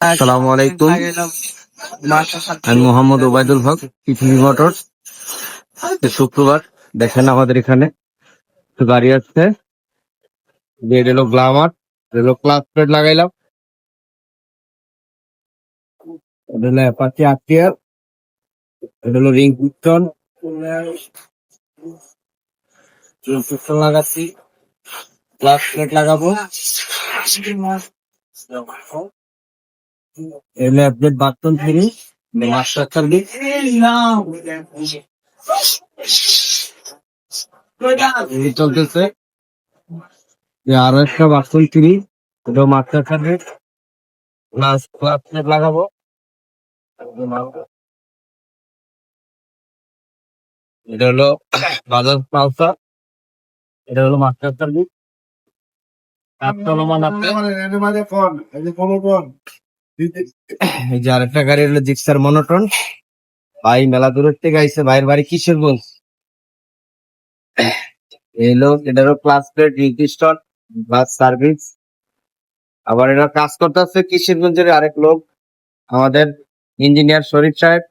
আসসালামু আলাইকুম। আমি মোহাম্মদ ওবায়দুল হক, পৃথিবী মোটরস। শুক্রবার দেখেন আমাদের এখানে গাড়ি আসছে, বেড এলো গ্লামার, এলো ক্লাস প্লেট লাগাইলাম, এটা হলো অ্যাপাচি আরটিআর, এটা হলো রিং পিস্টন লাগাচ্ছি, ক্লাস প্লেট লাগাবো, এলো update button free, master service চলতেছে। আরো একটা বাথরুম ফ্রি, এটা master service plus class plate লাগাবো। এটা হলো বাজাজ পালসার, এটা হলো মাস্টার সার্ভিস। এই যে আরেকটা গাড়ি হলো জিক্সার মনোটন। ভাই মেলা দূরের থেকে আইসে, ভাইয়ের বাড়ি কিশোরগঞ্জ। এলো এটারও class plate register plus service. আবার এটা কাজ করতেছে কিশোরগঞ্জের আরেক লোক, আমাদের ইঞ্জিনিয়ার শরীফ সাহেব।